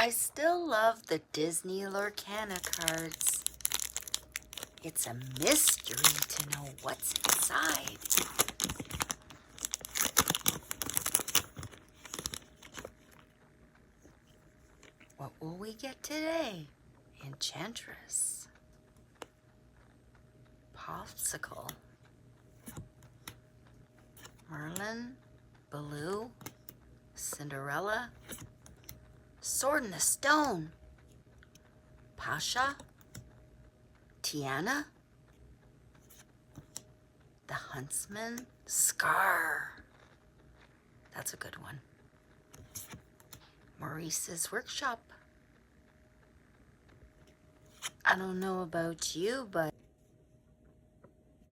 I still love the Disney Lorcana cards. It's a mystery to know what's inside. What will we get today? Enchantress. Popsicle. Merlin. Baloo. Cinderella. Sword in the Stone. Pasha. Tiana. The Huntsman. Scar. That's a good one. Maurice's Workshop. I don't know about you, but